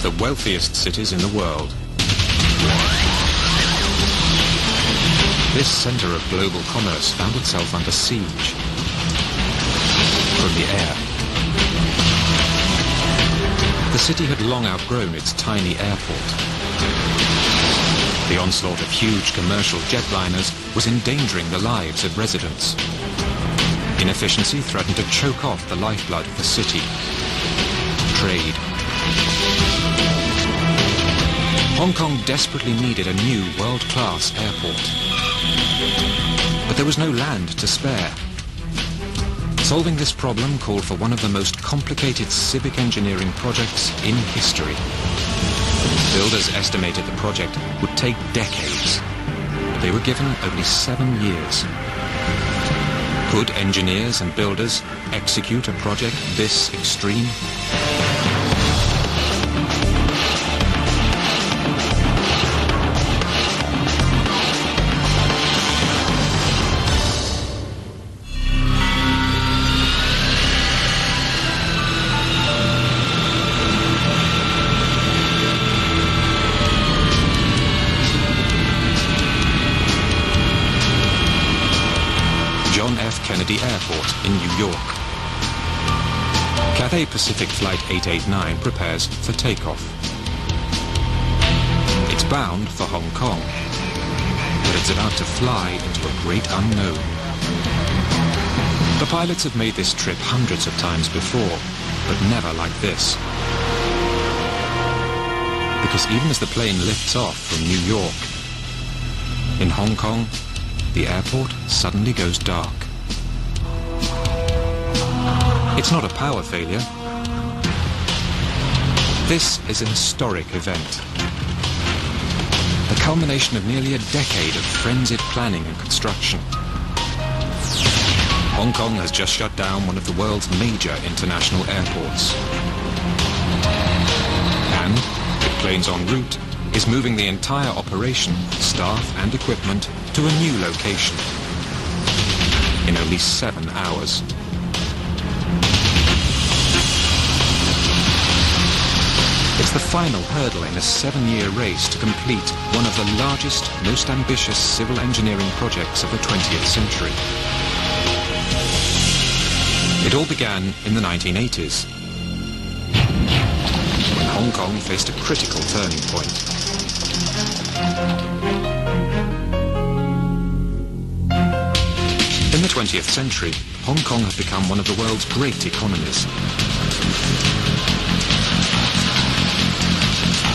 the wealthiest cities in the world. This center of global commerce found itself under siege from the air. The city had long outgrown its tiny airport. The onslaught of huge commercial jetliners was endangering the lives of residents. Inefficiency threatened to choke off the lifeblood of the city: trade. Hong Kong desperately needed a new world-class airport. But there was no land to spare. Solving this problem called for one of the most complicated civic engineering projects in history. Builders estimated the project would take decades. They were given only 7 years. Could engineers and builders execute a project this extreme? Kennedy Airport in New York. Cathay Pacific Flight 889 prepares for takeoff. It's bound for Hong Kong, but it's about to fly into a great unknown. The pilots have made this trip hundreds of times before, but never like this. Because even as the plane lifts off from New York, in Hong Kong, the airport suddenly goes dark. It's not a power failure. This is a historic event. The culmination of nearly a decade of frenzied planning and construction. Hong Kong has just shut down one of the world's major international airports. And, with planes en route, is moving the entire operation, staff and equipment, to a new location in only 7 hours. It's the final hurdle in a 7-year race to complete one of the largest, most ambitious civil engineering projects of the 20th century. It all began in the 1980s, when Hong Kong faced a critical turning point. In the 20th century, Hong Kong had become one of the world's great economies.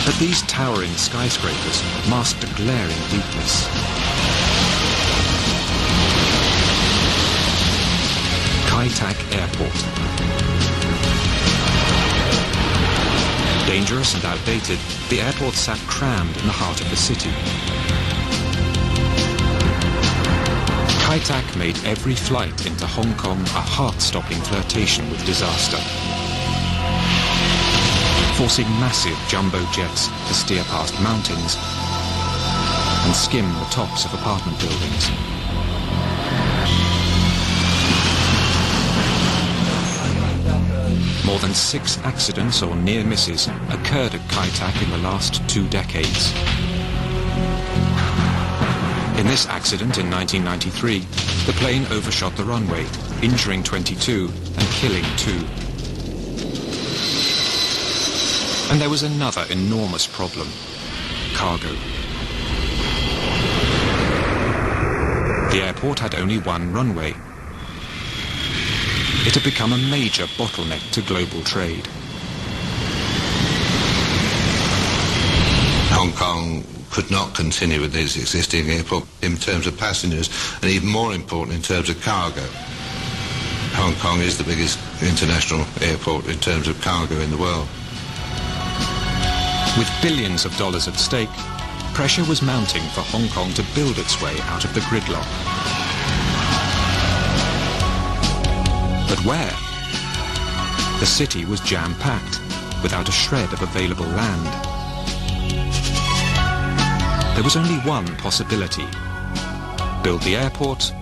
But these towering skyscrapers masked a glaring weakness. Kai Tak Airport. Dangerous and outdated, the airport sat crammed in the heart of the city. Kai Tak made every flight into Hong Kong a heart-stopping flirtation with disaster, forcing massive jumbo jets to steer past mountains and skim the tops of apartment buildings. More than 6 accidents or near misses occurred at Kai Tak in the last 2 decades. In this accident in 1993, the plane overshot the runway, injuring 22 and killing 2. And there was another enormous problem: cargo. The airport had only 1 runway. It had become a major bottleneck to global trade. Hong Kong could not continue with its existing airport in terms of passengers, and even more important in terms of cargo. Hong Kong is the biggest international airport in terms of cargo in the world. With billions of dollars at stake, pressure was mounting for Hong Kong to build its way out of the gridlock. But where? The city was jam-packed, without a shred of available land. There was only one possibility: build the airport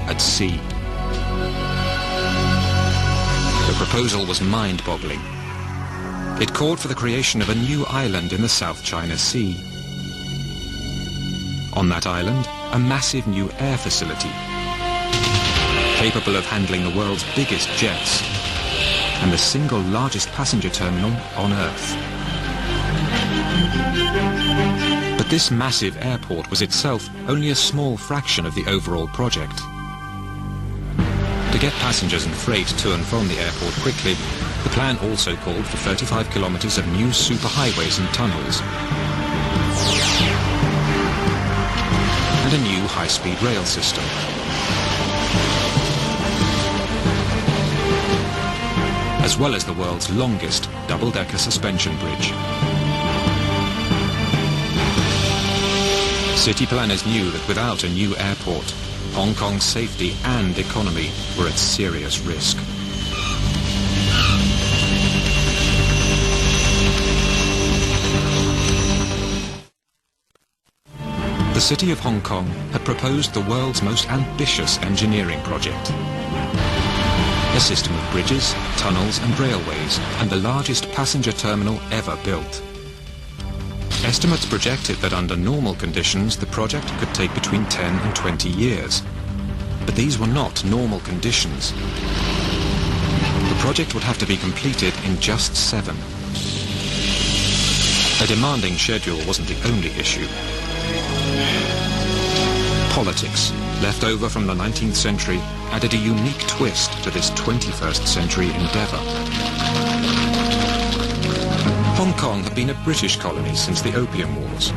at sea. The proposal was mind-boggling. It called for the creation of a new island in the South China Sea. On that island, a massive new air facility, capable of handling the world's biggest jets, and the single largest passenger terminal on Earth. But this massive airport was itself only a small fraction of the overall project. To get passengers and freight to and from the airport quickly, the plan also called for 35 kilometers of new superhighways and tunnels, and a new high-speed rail system. As well as the world's longest double-decker suspension bridge. City planners knew that without a new airport, Hong Kong's safety and economy were at serious risk. The city of Hong Kong had proposed the world's most ambitious engineering project. A system of bridges, tunnels and railways, and the largest passenger terminal ever built. Estimates projected that under normal conditions the project could take between 10 and 20 years. But these were not normal conditions. The project would have to be completed in just 7. A demanding schedule wasn't the only issue. Politics, left over from the 19th century, added a unique twist to this 21st century endeavour. Hong Kong had been a British colony since the Opium Wars.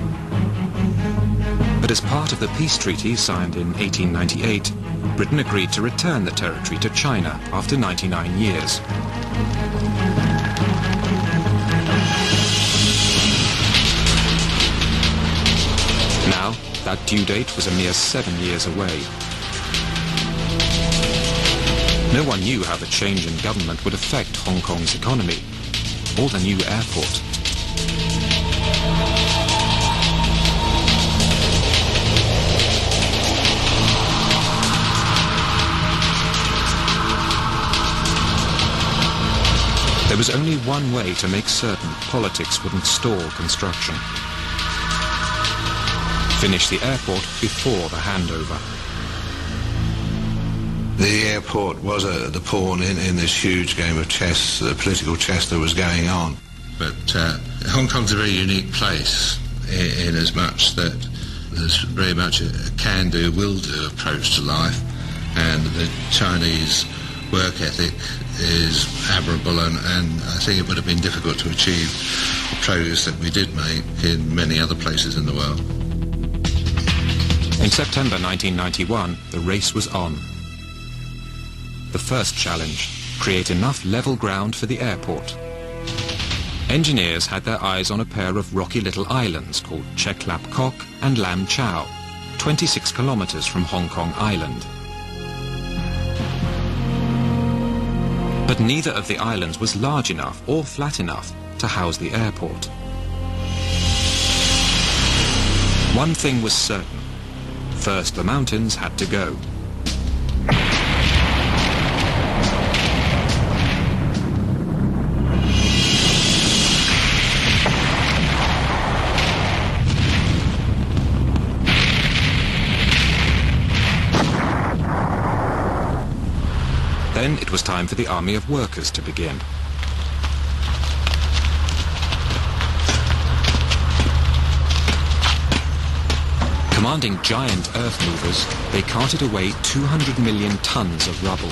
But as part of the peace treaty signed in 1898, Britain agreed to return the territory to China after 99 years. Now, that due date was a mere 7 years away. No one knew how the change in government would affect Hong Kong's economy, or the new airport. There was only one way to make certain politics wouldn't stall construction. Finish the airport before the handover. The airport was the pawn in this huge game of chess, the political chess that was going on. But Hong Kong's a very unique place in as much that there's very much a can-do, will-do approach to life, and the Chinese work ethic is admirable, and I think it would have been difficult to achieve the progress that we did make in many other places in the world. In September 1991, the race was on. The first challenge, create enough level ground for the airport. Engineers had their eyes on a pair of rocky little islands called Chek Lap Kok and Lam Chau, 26 kilometers from Hong Kong Island. But neither of the islands was large enough or flat enough to house the airport. One thing was certain. First, the mountains had to go. Then it was time for the army of workers to begin. Commanding giant earth movers, they carted away 200 million tons of rubble.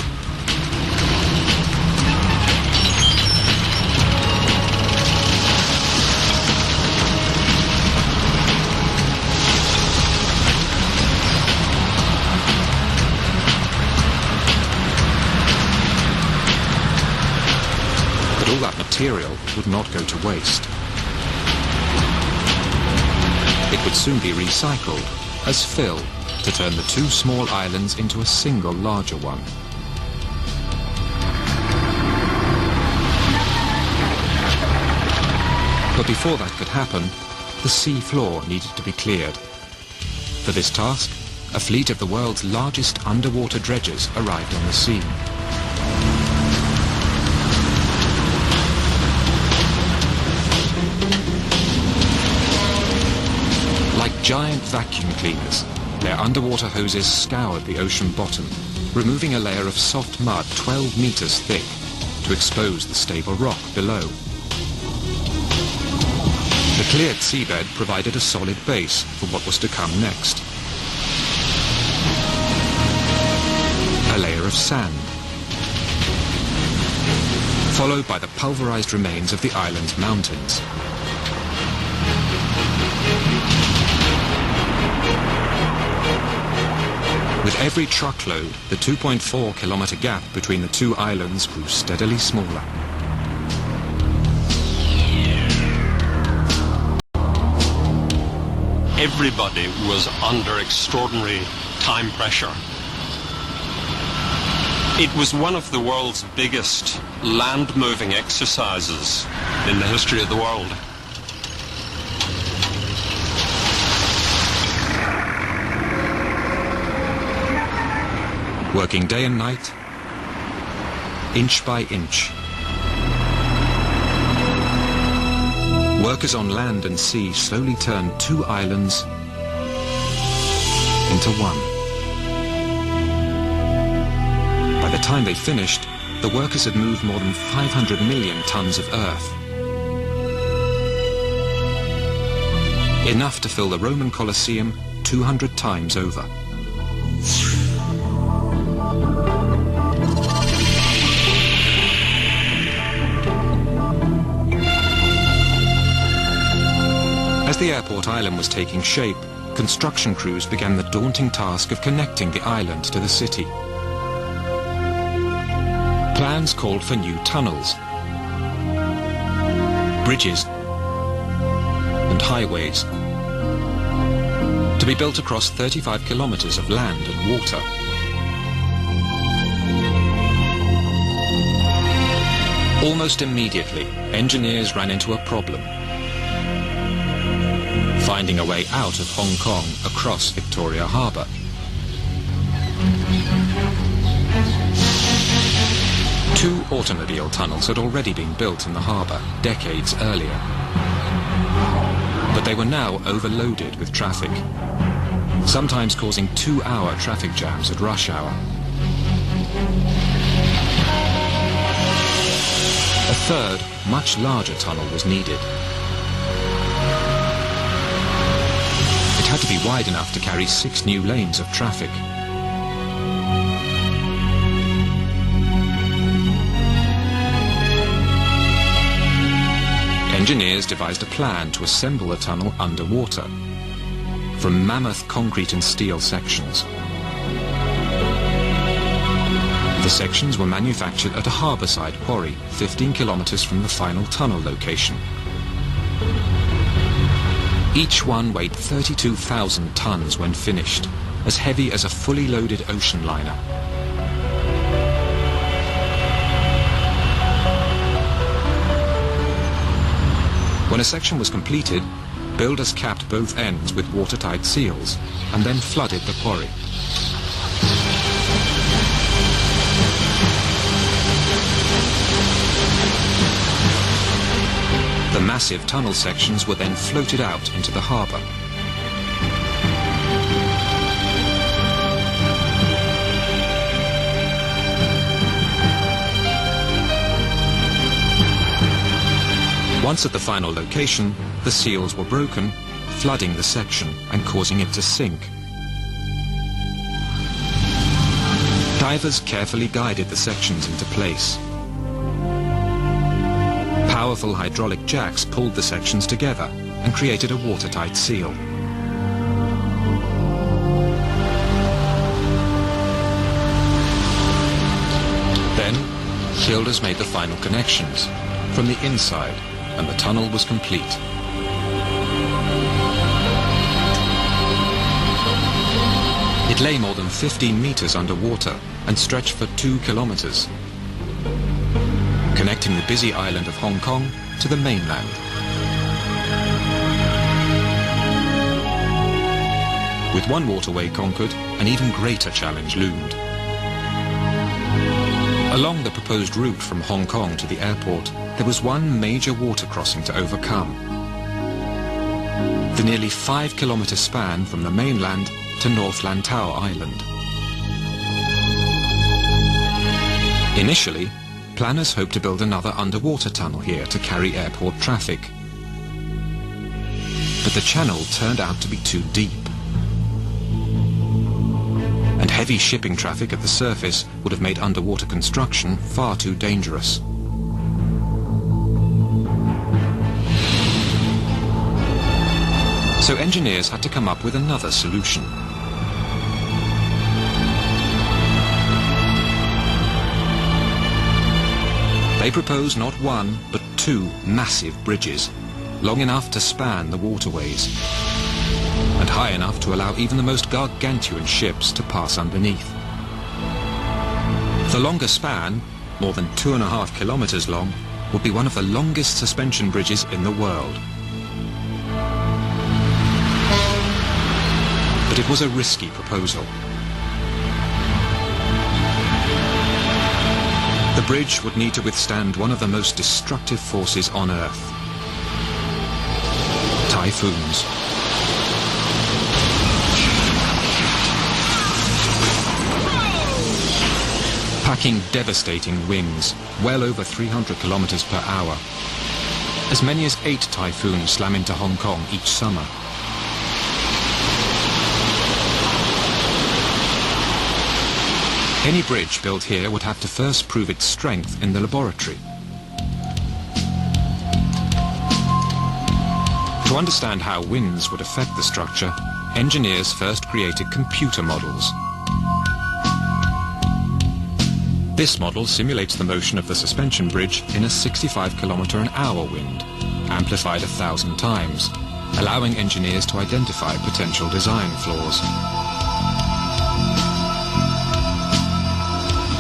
But all that material would not go to waste. It would soon be recycled as fill to turn the two small islands into a single larger one. But before that could happen, the sea floor needed to be cleared. For this task, a fleet of the world's largest underwater dredgers arrived on the scene. giant vacuum cleaners, their underwater hoses scoured the ocean bottom, removing a layer of soft mud 12 meters thick to expose the stable rock below. The cleared seabed provided a solid base for what was to come next. A layer of sand, followed by the pulverized remains of the island's mountains. With every truckload, the 2.4-kilometer gap between the two islands grew steadily smaller. Everybody was under extraordinary time pressure. It was one of the world's biggest land-moving exercises in the history of the world. Working day and night, inch by inch. Workers on land and sea slowly turned two islands into one. By the time they finished, the workers had moved more than 500 million tons of earth. Enough to fill the Roman Colosseum 200 times over. As the airport island was taking shape, construction crews began the daunting task of connecting the island to the city. Plans called for new tunnels, bridges, and highways to be built across 35 kilometers of land and water. Almost immediately, engineers ran into a problem: finding a way out of Hong Kong across Victoria Harbour. Two automobile tunnels had already been built in the harbour decades earlier, but they were now overloaded with traffic, sometimes causing 2-hour traffic jams at rush hour. A third, much larger tunnel was needed. It had to be wide enough to carry 6 new lanes of traffic. Engineers devised a plan to assemble the tunnel underwater from mammoth concrete and steel sections. The sections were manufactured at a harbourside quarry 15 kilometers from the final tunnel location. Each one weighed 32,000 tons when finished, as heavy as a fully loaded ocean liner. When a section was completed, builders capped both ends with watertight seals and then flooded the quarry. The massive tunnel sections were then floated out into the harbour. Once at the final location, the seals were broken, flooding the section and causing it to sink. Divers carefully guided the sections into place. Powerful hydraulic jacks pulled the sections together and created a watertight seal. Then, builders made the final connections from the inside, and the tunnel was complete. It lay more than 15 meters underwater and stretched for 2 kilometers, connecting the busy island of Hong Kong to the mainland. With one waterway conquered, an even greater challenge loomed. Along the proposed route from Hong Kong to the airport, there was one major water crossing to overcome. the nearly 5-kilometre span from the mainland to North Lantau Island. Initially, planners hoped to build another underwater tunnel here to carry airport traffic. But the channel turned out to be too deep. And heavy shipping traffic at the surface would have made underwater construction far too dangerous. So engineers had to come up with another solution. They proposed not one, but two massive bridges, long enough to span the waterways, and high enough to allow even the most gargantuan ships to pass underneath. The longer span, more than 2.5 kilometers long, would be one of the longest suspension bridges in the world. But it was a risky proposal. The bridge would need to withstand one of the most destructive forces on Earth: typhoons. Packing devastating winds, well over 300 kilometers per hour. As many as 8 typhoons slam into Hong Kong each summer. Any bridge built here would have to first prove its strength in the laboratory. To understand how winds would affect the structure, engineers first created computer models. This model simulates the motion of the suspension bridge in a 65-kilometer-an-hour wind, amplified 1,000 times, allowing engineers to identify potential design flaws.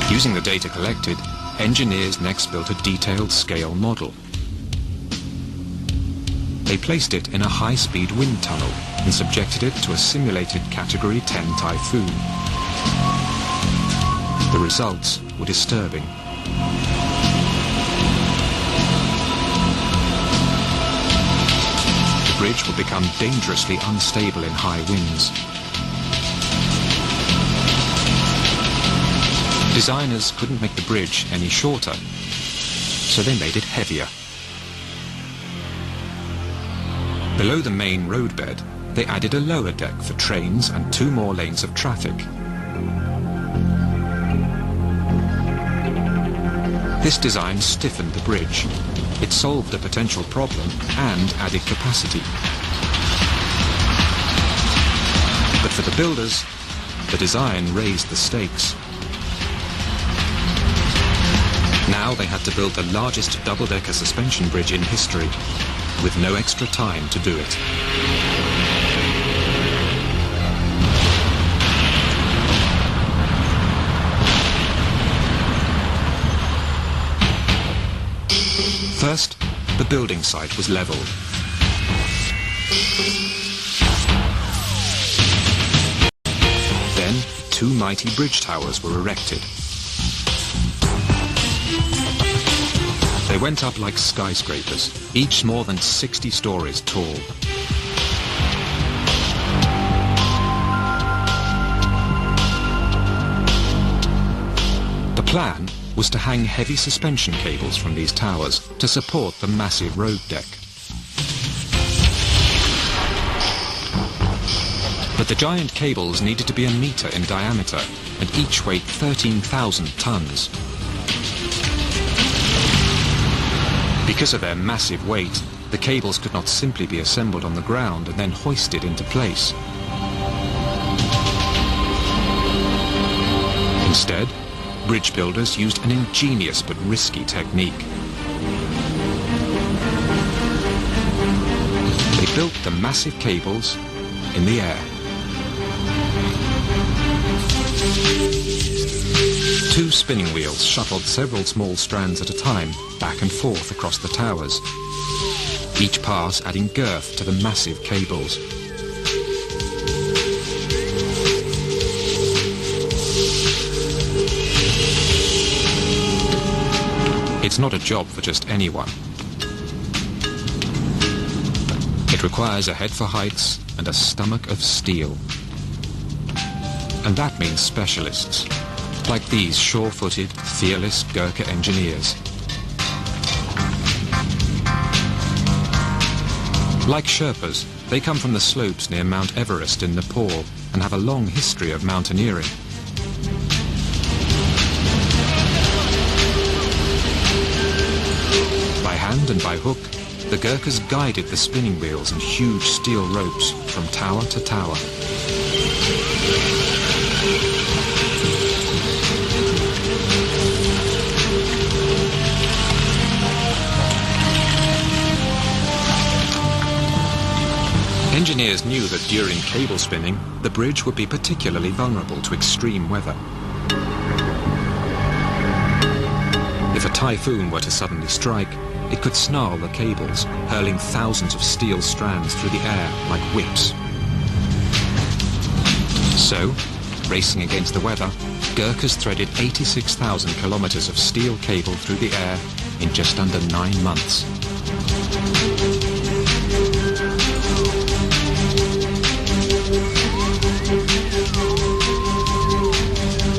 Using the data collected, engineers next built a detailed scale model. They placed it in a high-speed wind tunnel and subjected it to a simulated Category 10 typhoon. The results were disturbing. The bridge would become dangerously unstable in high winds. Designers couldn't make the bridge any shorter, so they made it heavier. Below the main roadbed, they added a lower deck for trains and 2 more lanes of traffic. This design stiffened the bridge. It solved a potential problem and added capacity. But for the builders, the design raised the stakes. Now they had to build the largest double-decker suspension bridge in history, with no extra time to do it. First, the building site was leveled. Then, 2 mighty bridge towers were erected. They went up like skyscrapers, each more than 60 stories tall. The plan was to hang heavy suspension cables from these towers to support the massive road deck. But the giant cables needed to be 1 meter in diameter and each weighed 13,000 tons. Because of their massive weight, the cables could not simply be assembled on the ground and then hoisted into place. Instead, bridge builders used an ingenious but risky technique. They built the massive cables in the air. 2 spinning wheels shuttled several small strands at a time, back and forth across the towers, each pass adding girth to the massive cables. It's not a job for just anyone. It requires a head for heights and a stomach of steel. And that means specialists, like these sure-footed, fearless Gurkha engineers. Like Sherpas, they come from the slopes near Mount Everest in Nepal and have a long history of mountaineering. By hand and by hook, the Gurkhas guided the spinning wheels and huge steel ropes from tower to tower. Engineers knew that during cable spinning, the bridge would be particularly vulnerable to extreme weather. If a typhoon were to suddenly strike, it could snarl the cables, hurling thousands of steel strands through the air like whips. So, racing against the weather, Gurkhas threaded 86,000 kilometers of steel cable through the air in just under 9 months.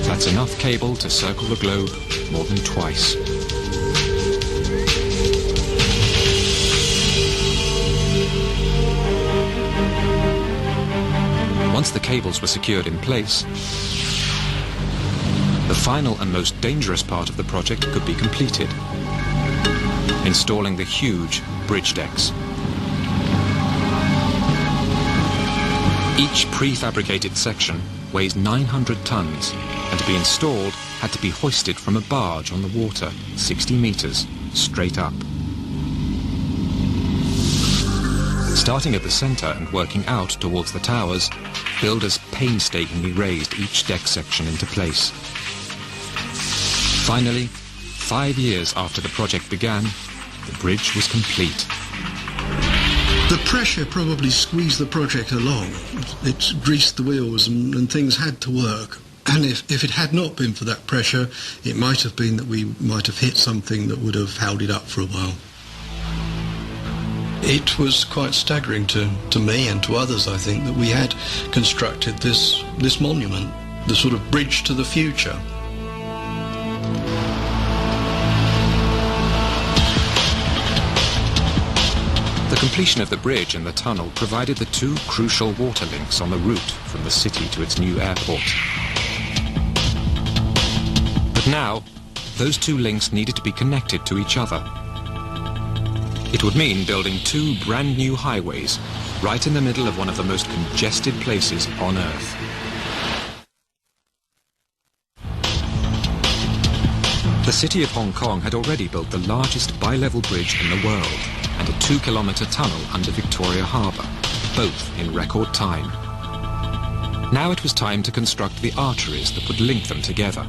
That's enough cable to circle the globe more than twice. Once the cables were secured in place, the final and most dangerous part of the project could be completed: installing the huge bridge decks. Each prefabricated section weighs 900 tons, and to be installed had to be hoisted from a barge on the water 60 meters straight up. Starting at the center and working out towards the towers, builders painstakingly raised each deck section into place. Finally, 5 years after the project began, the bridge was complete. The pressure probably squeezed the project along. It greased the wheels and things had to work. And if it had not been for that pressure, it might have been that we might have hit something that would have held it up for a while. It was quite staggering to me and to others, I think, that we had constructed this monument, the sort of bridge to the future. The completion of the bridge and the tunnel provided the two crucial water links on the route from the city to its new airport. But now, those two links needed to be connected to each other. It would mean building two brand new highways right in the middle of one of the most congested places on Earth. The city of Hong Kong had already built the largest bi-level bridge in the world and a 2-kilometer tunnel under Victoria Harbour, both in record time. Now it was time to construct the arteries that would link them together.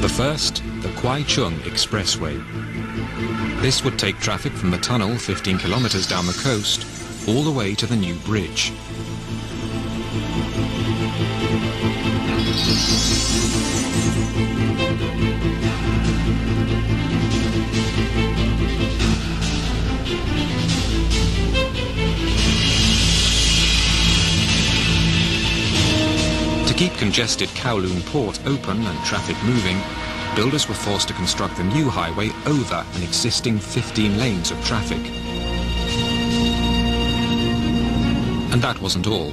The first, the Kwai Chung Expressway. This would take traffic from the tunnel 15 kilometers down the coast all the way to the new bridge. To keep congested Kowloon Port open and traffic moving, builders were forced to construct the new highway over an existing 15 lanes of traffic. And that wasn't all.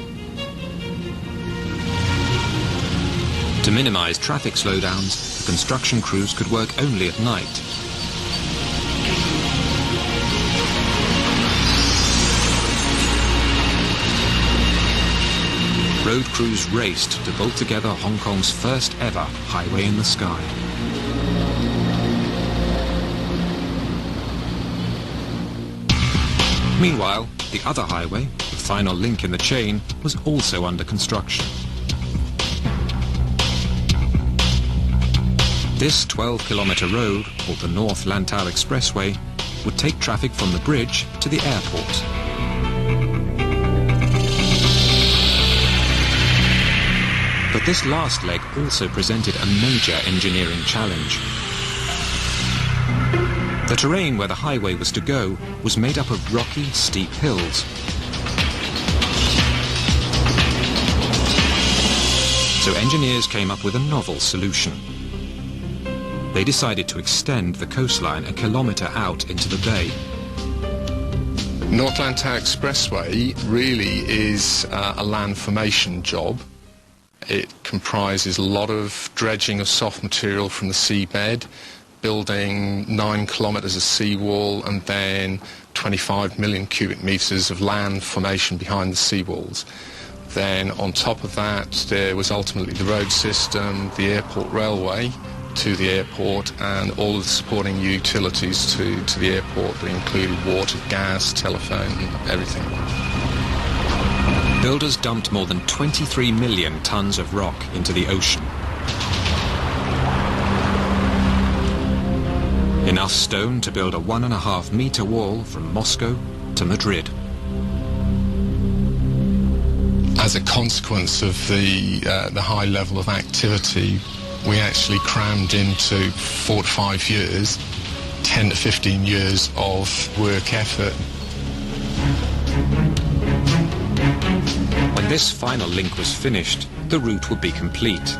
To minimize traffic slowdowns, the construction crews could work only at night. Road crews raced to bolt together Hong Kong's first ever highway in the sky. Meanwhile, the other highway, the final link in the chain, was also under construction. This 12-kilometer road, called the North Lantau Expressway, would take traffic from the bridge to the airport. But this last leg also presented a major engineering challenge. The terrain where the highway was to go was made up of rocky, steep hills. So engineers came up with a novel solution. They decided to extend the coastline a kilometre out into the bay. North Atlantic Expressway really is a land formation job. It comprises a lot of dredging of soft material from the seabed, building 9 kilometres of seawall and then 25 million cubic metres of land formation behind the seawalls. Then on top of that there was ultimately the road system, the airport railway to the airport and all of the supporting utilities to the airport that included water, gas, telephone, everything. Builders dumped more than 23 million tonnes of rock into the ocean. Enough stone to build a 1.5 metre wall from Moscow to Madrid. As a consequence of the high level of activity, we actually crammed into 4 to 5 years, 10 to 15 years of work effort. When this final link was finished, the route would be complete.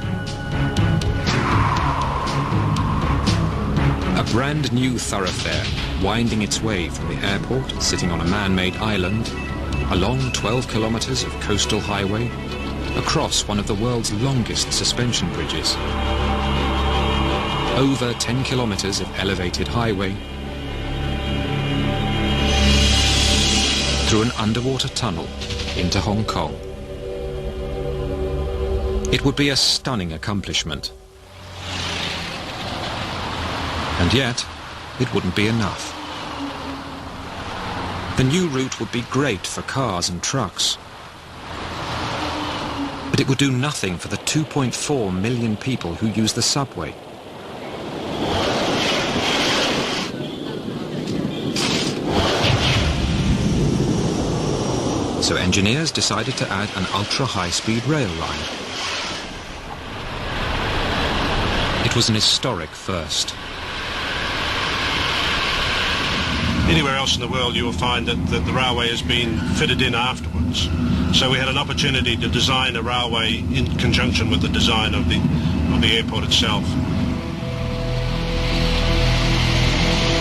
A brand new thoroughfare, winding its way from the airport, sitting on a man-made island, along 12 kilometres of coastal highway, across one of the world's longest suspension bridges, over 10 kilometres of elevated highway, through an underwater tunnel into Hong Kong. It would be a stunning accomplishment. And yet, it wouldn't be enough. The new route would be great for cars and trucks. But it would do nothing for the 2.4 million people who use the subway. So engineers decided to add an ultra-high-speed rail line. It was an historic first. Anywhere else in the world you will find that the railway has been fitted in afterwards. So we had an opportunity to design a railway in conjunction with the design of the airport itself.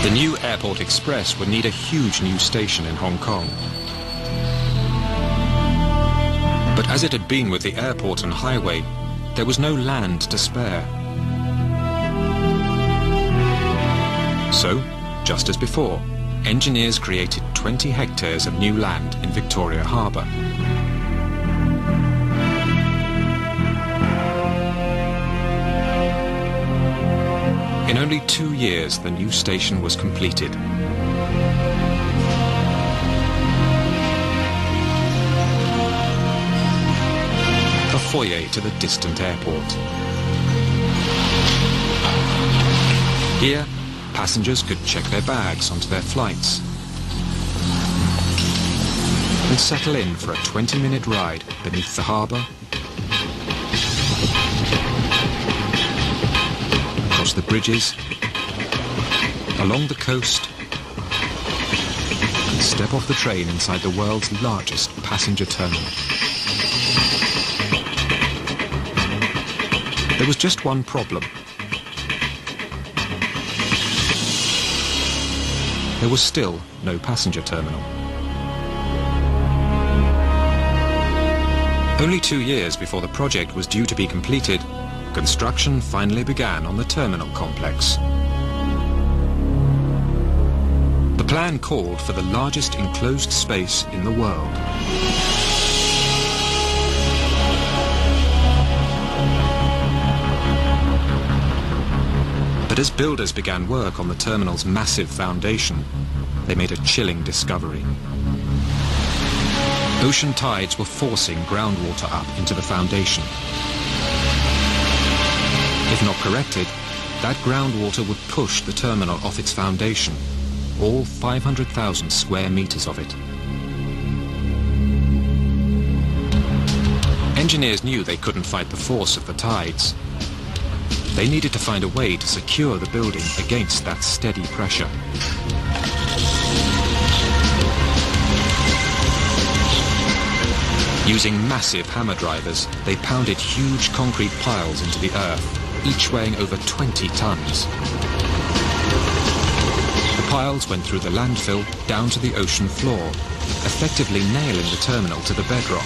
The new Airport Express would need a huge new station in Hong Kong. But as it had been with the airport and highway, there was no land to spare. So, just as before, engineers created 20 hectares of new land in Victoria Harbour. In only 2 years, the new station was completed. A foyer to the distant airport. Here, passengers could check their bags onto their flights and settle in for a 20-minute ride beneath the harbour, across the bridges, along the coast, and step off the train inside the world's largest passenger terminal. There was just one problem. There was still no passenger terminal. Only 2 years before the project was due to be completed, construction finally began on the terminal complex. The plan called for the largest enclosed space in the world. But as builders began work on the terminal's massive foundation, they made a chilling discovery. Ocean tides were forcing groundwater up into the foundation. If not corrected, that groundwater would push the terminal off its foundation, all 500,000 square meters of it. Engineers knew they couldn't fight the force of the tides. They needed to find a way to secure the building against that steady pressure. Using massive hammer drivers, they pounded huge concrete piles into the earth, each weighing over 20 tons. The piles went through the landfill down to the ocean floor, effectively nailing the terminal to the bedrock.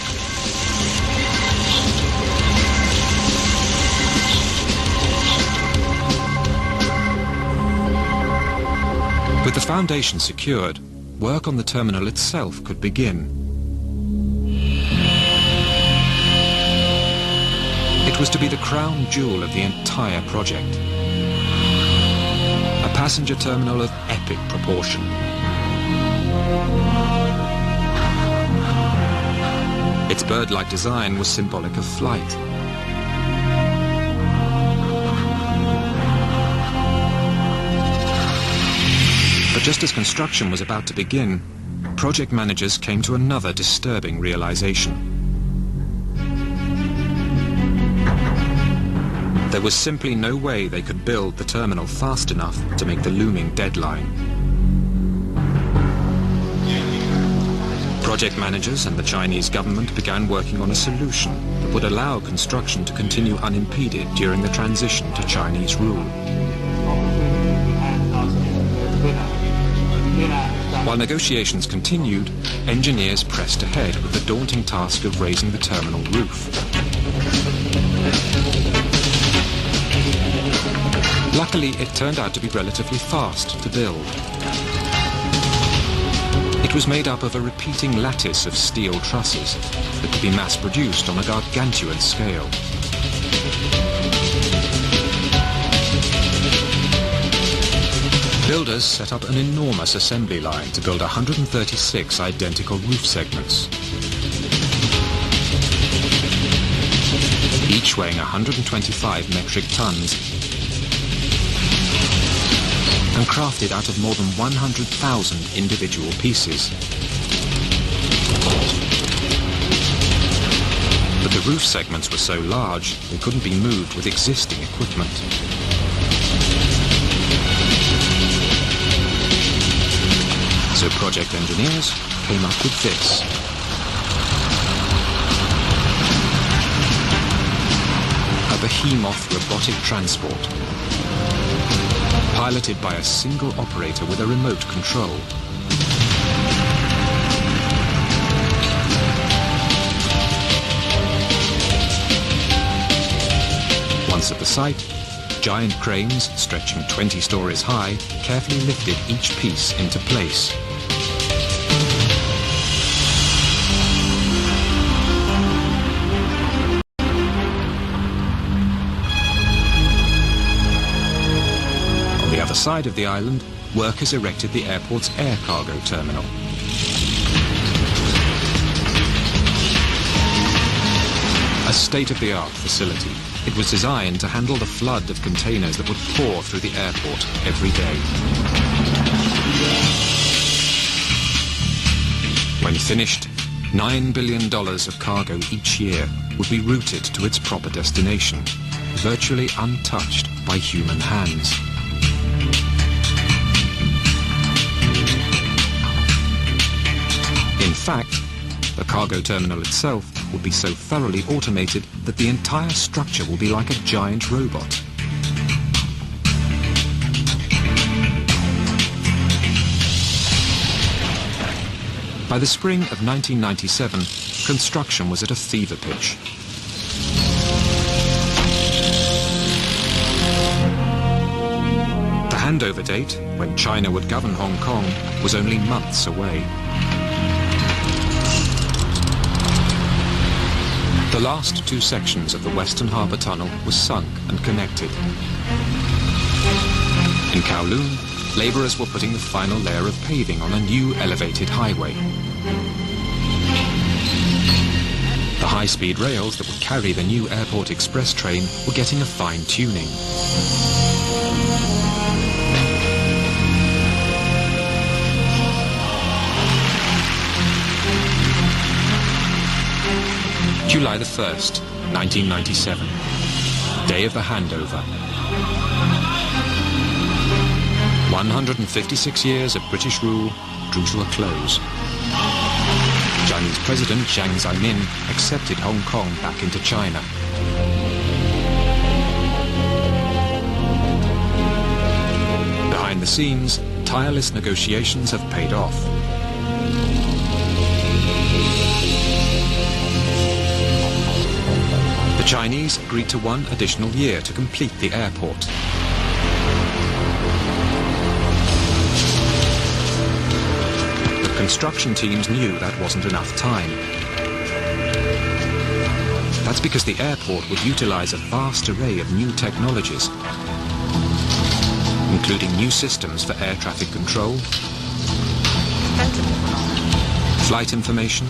With the foundation secured, work on the terminal itself could begin. It was to be the crown jewel of the entire project. A passenger terminal of epic proportion. Its bird-like design was symbolic of flight. But just as construction was about to begin, project managers came to another disturbing realization. There was simply no way they could build the terminal fast enough to make the looming deadline. Project managers and the Chinese government began working on a solution that would allow construction to continue unimpeded during the transition to Chinese rule. While negotiations continued, engineers pressed ahead with the daunting task of raising the terminal roof. Luckily, it turned out to be relatively fast to build. It was made up of a repeating lattice of steel trusses that could be mass-produced on a gargantuan scale. Builders set up an enormous assembly line to build 136 identical roof segments, each weighing 125 metric tons, and crafted out of more than 100,000 individual pieces. But the roof segments were so large, they couldn't be moved with existing equipment. So project engineers came up with this. A behemoth robotic transport, piloted by a single operator with a remote control. Once at the site, giant cranes stretching 20 stories high carefully lifted each piece into place. On the other side of the island, workers erected the airport's air cargo terminal. A state-of-the-art facility, it was designed to handle the flood of containers that would pour through the airport every day. When finished, $9 billion of cargo each year would be routed to its proper destination, virtually untouched by human hands. In fact, the cargo terminal itself will be so thoroughly automated that the entire structure will be like a giant robot. By the spring of 1997, construction was at a fever pitch. The handover date, when China would govern Hong Kong, was only months away. The last two sections of the Western Harbour Tunnel were sunk and connected. In Kowloon, labourers were putting the final layer of paving on a new elevated highway. The high-speed rails that would carry the new airport express train were getting a fine-tuning. July the 1st, 1997, day of the handover. 156 years of British rule drew to a close. Chinese President Jiang Zemin accepted Hong Kong back into China. Behind the scenes, tireless negotiations have paid off. The Chinese agreed to 1 additional year to complete the airport. But construction teams knew that wasn't enough time. That's because the airport would utilize a vast array of new technologies, including new systems for air traffic control, flight information,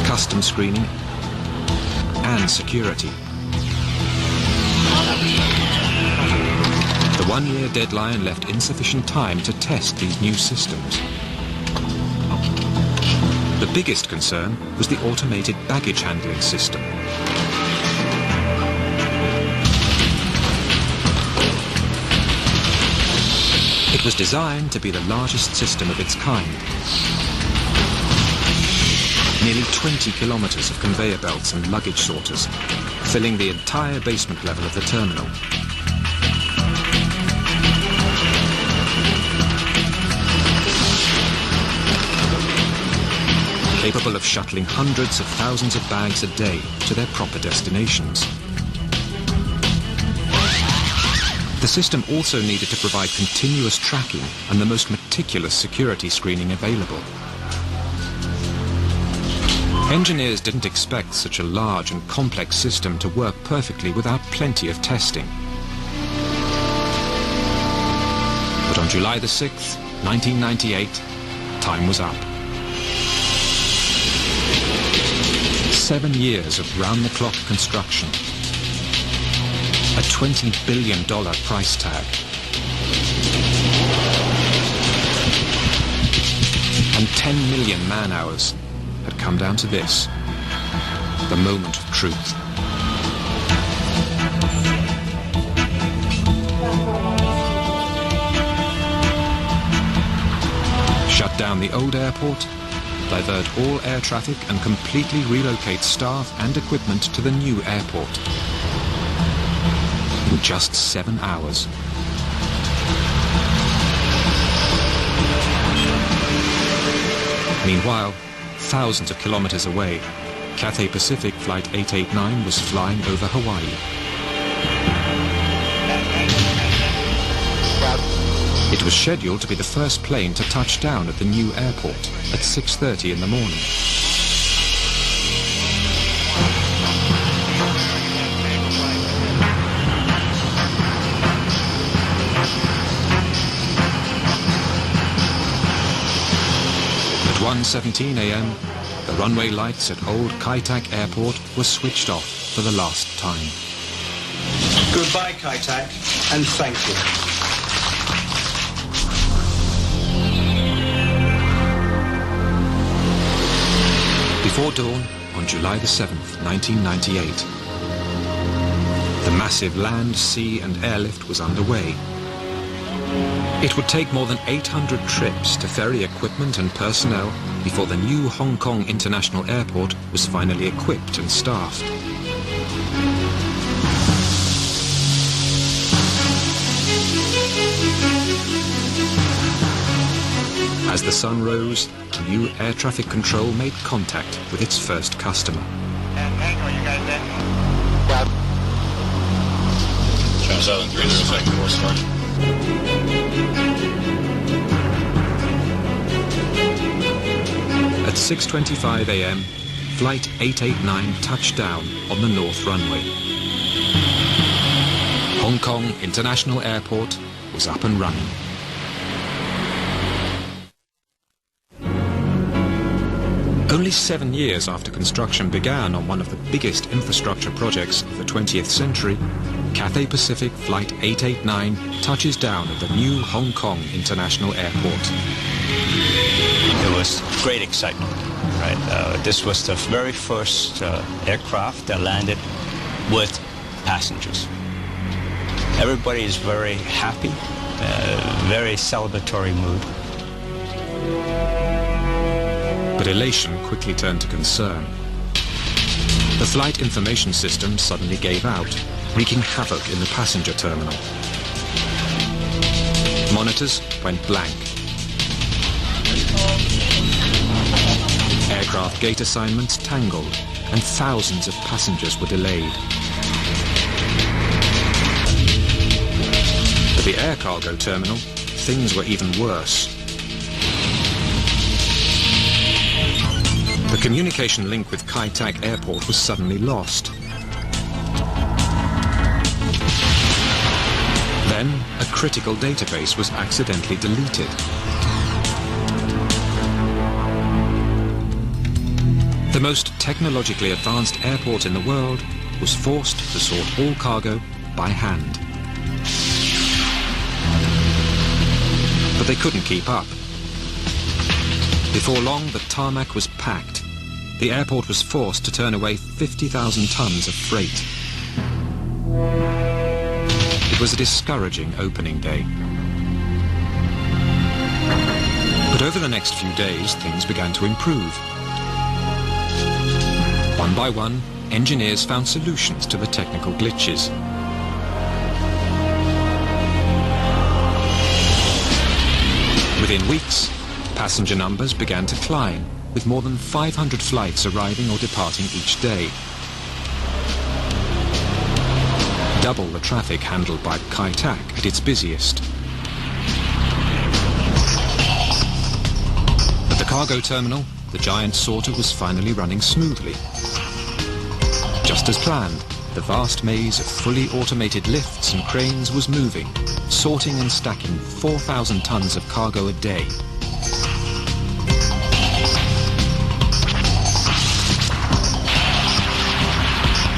customs screening, and security. The 1-year deadline left insufficient time to test these new systems. The biggest concern was the automated baggage handling system. It was designed to be the largest system of its kind. Nearly 20 kilometers of conveyor belts and luggage sorters, filling the entire basement level of the terminal. Capable of shuttling hundreds of thousands of bags a day to their proper destinations. The system also needed to provide continuous tracking and the most meticulous security screening available. Engineers didn't expect such a large and complex system to work perfectly without plenty of testing. But on July the 6th, 1998, time was up. 7 years of round-the-clock construction. A $20 billion price tag. And 10 million man-hours had come down to this, the moment of truth. Shut down the old airport, divert all air traffic and completely relocate staff and equipment to the new airport. In just 7 hours. Meanwhile, thousands of kilometers away, Cathay Pacific Flight 889 was flying over Hawaii. It was scheduled to be the first plane to touch down at the new airport at 6:30 in the morning. At 1:17 a.m., the runway lights at Old Kai Tak Airport were switched off for the last time. Goodbye, Kai Tak, and thank you. Before dawn, on July the 7th, 1998, the massive land, sea and airlift was underway. It would take more than 800 trips to ferry equipment and personnel before the new Hong Kong International Airport was finally equipped and staffed. As the sun rose, new air traffic control made contact with its first customer. China Southern 306, course start. At 6:25 a.m., Flight 889 touched down on the north runway. Hong Kong International Airport was up and running. Only 7 years after construction began on one of the biggest infrastructure projects of the 20th century, Cathay Pacific Flight 889 touches down at the new Hong Kong International Airport. It was great excitement, right? This was the very first aircraft that landed with passengers. Everybody is very happy, very celebratory mood. But elation quickly turned to concern. The flight information system suddenly gave out, wreaking havoc in the passenger terminal. Monitors went blank. Aircraft gate assignments tangled, and thousands of passengers were delayed. At the air cargo terminal, things were even worse. The communication link with Kai Tak Airport was suddenly lost. Then, a critical database was accidentally deleted. The most technologically advanced airport in the world was forced to sort all cargo by hand. But they couldn't keep up. Before long, the tarmac was packed. The airport was forced to turn away 50,000 tons of freight. It was a discouraging opening day. But over the next few days, things began to improve. One by one, engineers found solutions to the technical glitches. Within weeks, passenger numbers began to climb, with more than 500 flights arriving or departing each day. Double the traffic handled by Kai Tak at its busiest. At the cargo terminal, the giant sorter was finally running smoothly. Just as planned, the vast maze of fully automated lifts and cranes was moving, sorting and stacking 4,000 tons of cargo a day.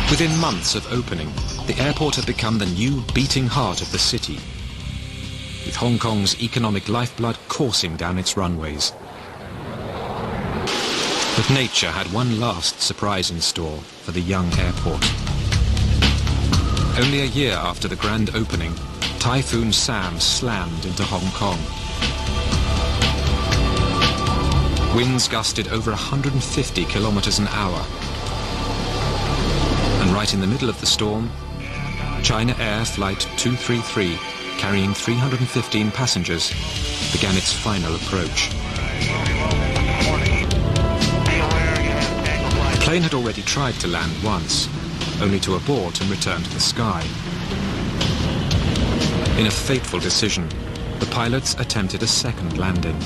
Within months of opening, the airport had become the new beating heart of the city, with Hong Kong's economic lifeblood coursing down its runways. But nature had one last surprise in store for the young airport. Only a year after the grand opening, Typhoon Sam slammed into Hong Kong. Winds gusted over 150 kilometers an hour. And right in the middle of the storm, China Air Flight 233, carrying 315 passengers, began its final approach. The plane had already tried to land once, only to abort and return to the sky. In a fateful decision, the pilots attempted a second landing.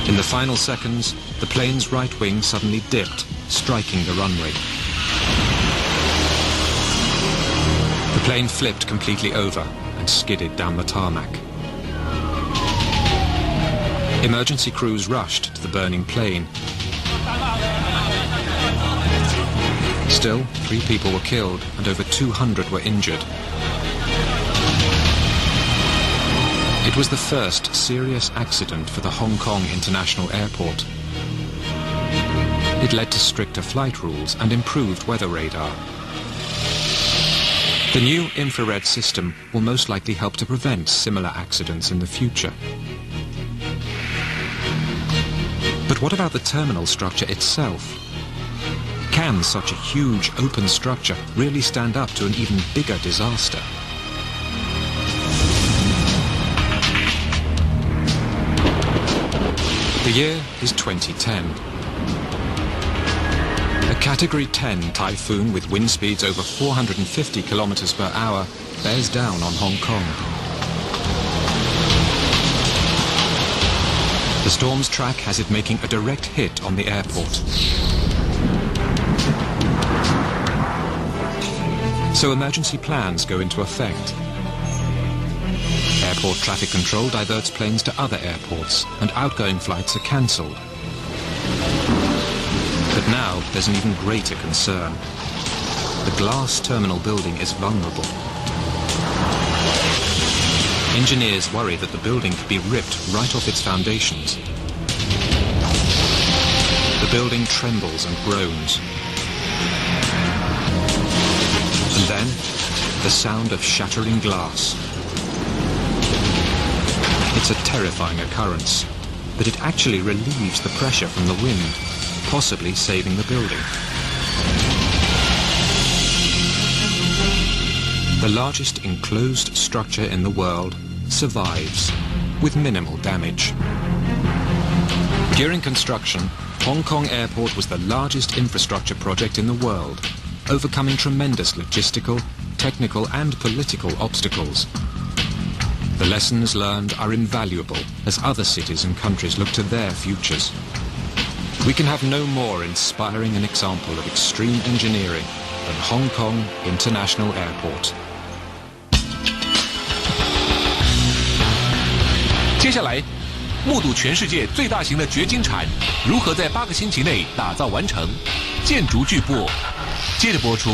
In the final seconds, the plane's right wing suddenly dipped, striking the runway. The plane flipped completely over and skidded down the tarmac. Emergency crews rushed to the burning plane. Still, 3 people were killed and over 200 were injured. It was the first serious accident for the Hong Kong International Airport. It led to stricter flight rules and improved weather radar. The new infrared system will most likely help to prevent similar accidents in the future. But what about the terminal structure itself? Can such a huge open structure really stand up to an even bigger disaster? The year is 2010. A Category 10 typhoon with wind speeds over 450 kilometers per hour bears down on Hong Kong. The storm's track has it making a direct hit on the airport. So emergency plans go into effect. Airport traffic control diverts planes to other airports, and outgoing flights are cancelled. But now there's an even greater concern. The glass terminal building is vulnerable. Engineers worry that the building could be ripped right off its foundations. The building trembles and groans. And then, the sound of shattering glass. It's a terrifying occurrence, but it actually relieves the pressure from the wind, possibly saving the building. The largest enclosed structure in the world survives, with minimal damage. During construction, Hong Kong Airport was the largest infrastructure project in the world, overcoming tremendous logistical, technical and political obstacles. The lessons learned are invaluable as other cities and countries look to their futures. We can have no more inspiring an example of extreme engineering than Hong Kong International Airport. 接下来，目睹全世界最大型的掘金铲如何在8个星期内打造完成，建筑巨擘，接着播出。